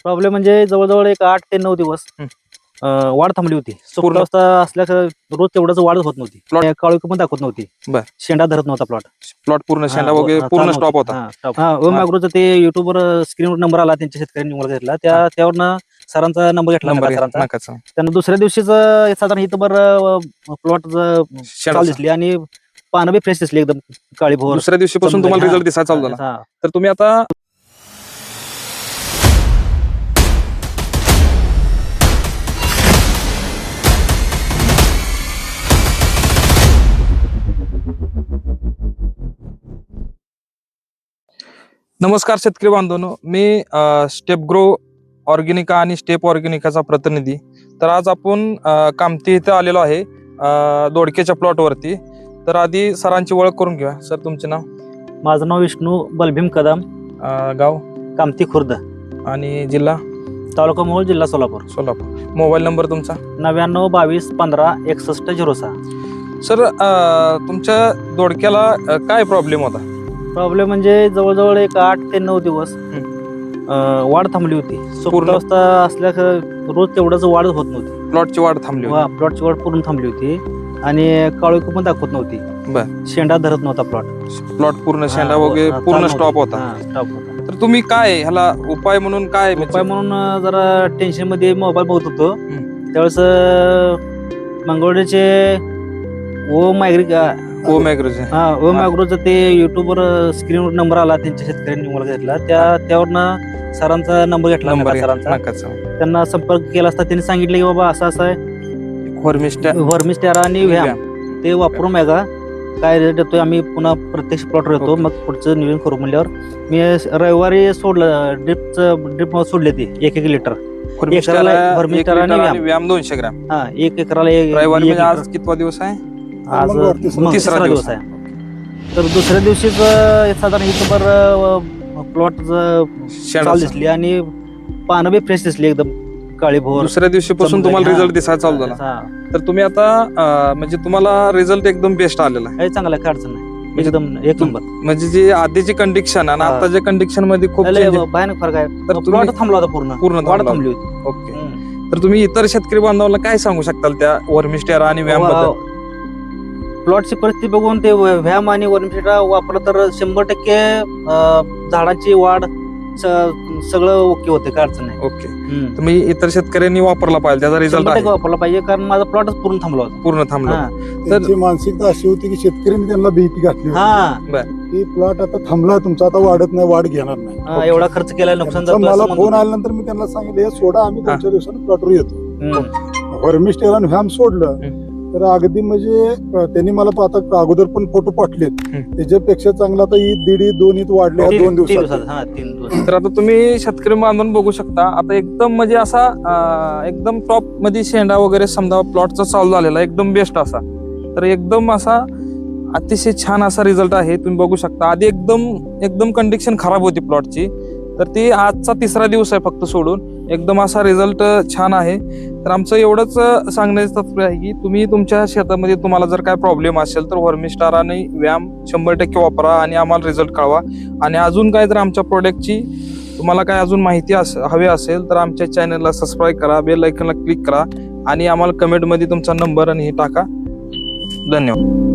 Problem म्हणजे जवळजवळ एक 8 ते 9 दिवस वाढ थांबली होती. पूर्ण? अवस्था असल्याचं रोज तेवढंच वाढ होत नव्हती. Plot? काळोखी पण दाखवत नव्हती. बर. शेंडा धरत नव्हता प्लॉट पूर्ण शेंडा वगैरे पूर्ण स्टॉप होता. ओम ॲग्रोचं ते युट्यूबवर स्क्रीनवर नंबर आला त्यांच्या शेतकऱ्यांनी मला घेतला त्यावरनं सरांचा नंबर घेतला सरांचा. त्यांना दुसऱ्या दिवशीच साधारण इथं बरं प्लॉट चालू दिसली आणि पानं बी फ्रेश दिसली एकदम काळी भोर. दुसऱ्या दिवशीपासून तुम्हाला रिझल्ट दिसायला चालू झाला. तर तुम्ही आता नमस्कार शेतकरी बांधवांनो, मी स्टेप ग्रो ऑर्गॅनिका आणि स्टेप ऑर्गॅनिकाचा प्रतिनिधी. तर आज आपण कामती इथे आलेलो आहे दोडकेच्या प्लॉटवरती. तर आधी सरांची ओळख करून घ्या. सर तुमचे नाव? माझं नाव विष्णू बलभीम कदम, गाव कामती खुर्द आणि जिल्हा? तालुका मोहोळ, जिल्हा सोलापूर. मोबाईल नंबर तुमचा? 99 22 15 61 06. सर तुमच्या दोडक्याला काय प्रॉब्लेम होता? प्रॉब्लेम म्हणजे जवळजवळ एक 8 ते 9 दिवस वाढ थांबली होती. पूर्ण? अवस्था असल्याचं रोज तेवढंच वाढ होत नव्हती. प्लॉटची वाढ थांबली होती. प्लॉटची वाढ पूर्ण थांबली होती आणि काळोखी पण दाखवत नव्हती. शेंडा धरत नव्हता प्लॉट पूर्ण शेंडा वगैरे पूर्ण स्टॉप होता. तर तुम्ही काय ह्याला उपाय म्हणून काय म्हणून जरा टेन्शन मध्ये मोबाईल बघत होतो. त्यावेळेस मंगळवारचे ओम ॲग्रोचं ते युट्यूबवर स्क्रीनवर नंबर आला त्यांच्या शेतकऱ्यांनी मला घेतला त्यावरनं सरांचा नंबर घेतला सरांचा. त्यांना संपर्क केला असता त्यांनी सांगितलं की बाबा असं आहे व्हर्मिस्टेरा आणि व्यायाम ते वापरून बघा काय रिझल्ट येतोय. आम्ही पुन्हा प्रत्यक्ष प्लॉटवर येतो मग पुढचं नियोजन करू म्हणल्यावर मी रविवारी सोडलं. ड्रिप सोडले ते 1 लिटर व्हर्मिस्टेरा आणि व्यायाम 200 ग्रॅम. 1 एकराला. आज कितवा दिवस आहे? आज तिसरा दिवस आहे. तर दुसऱ्या दिवशीच साधारण इथं बरं प्लॉट चालू दिसली आणि पानं बी फ्रेश दिसली एकदम काळी भोर. दुसऱ्या दिवशीपासून तुम्हाला रिझल्ट दिसायला चालू झाला. तर तुम्ही आता म्हणजे तुम्हाला रिझल्ट एकदम बेस्ट आलेला आहे. चांगला काय अडचण नाही, एकदम एक नंबर. म्हणजे जी आधीची कंडिशन आणि आताच्या कंडिशन मध्ये खूप भयानक फरक आहे. तर प्लॉट थांबला होता पूर्ण वाढ थांबली होती. ओके. तर तुम्ही इतर शेतकरी बांधवांना काय सांगू शकताल त्या व्हर्मिस्टेरा आणि व्यायाम बद्दल? प्लॉटची परिस्थिती बघून ते व्यायाम आणि व्हर्मिस्टेरा वापरलं तर 100% झाडाची वाढ सगळं ओके होते, काय अडचण नाही. ओके. तुम्ही इतर शेतकऱ्यांनी वापरला पाहिजे, त्याचा रिझल्ट वापरला पाहिजे कारण माझा प्लॉटच पूर्ण थांबला होता. पूर्ण थांबला. त्यांची मानसिकता अशी होती की शेतकऱ्यांनी त्यांना भीती घातली की प्लॉट आता थांबला तुमचा, आता वाढत नाही, वाढ घेणार नाही, एवढा खर्च केला, नुकसान. मला फोन आल्यानंतर मी त्यांना सांगितलं हे सोडा, आम्ही 2-4 दिवसांनी प्लॉटवर येतो. व्हर्मिस्टेरा आणि व्यायाम सोडलं तर अगदी म्हणजे त्यांनी मला आता अगोदर पण फोटो पाठवलेत, त्याच्यापेक्षा चांगला आता 1.5-2 वाढले 2 दिवसात. तर आता तुम्ही शेतकरी बांधून बघू शकता. आता एकदम म्हणजे असा एकदम टॉप मध्ये शेंडा वगैरे समजा प्लॉटचा चालू झालेला एकदम बेस्ट असा. तर एकदम असा अतिशय छान असा रिझल्ट आहे. तुम्ही बघू शकता. आधी एकदम कंडिशन खराब होती प्लॉटची, तर ती आजचा 3रा दिवस आहे फक्त सोडून एकदम असा रिझल्ट छान आहे. तर आमचं एवढंच सांगण्याचं तात्पर्य आहे की तुम्ही तुमच्या शेतामध्ये तुम्हाला जर काय प्रॉब्लेम असेल तर व्हर्मिस्टेरा आणि व्यायाम 100% वापरा आणि आम्हाला रिझल्ट कळवा. आणि अजून काय जर आमच्या प्रोडक्टची तुम्हाला काय अजून माहिती हवी असेल तर आमच्या चॅनलला सबस्क्राईब करा, बेल आयकॉनला क्लिक करा आणि आम्हाला कमेंटमध्ये तुमचा नंबर आणि हे टाका. धन्यवाद.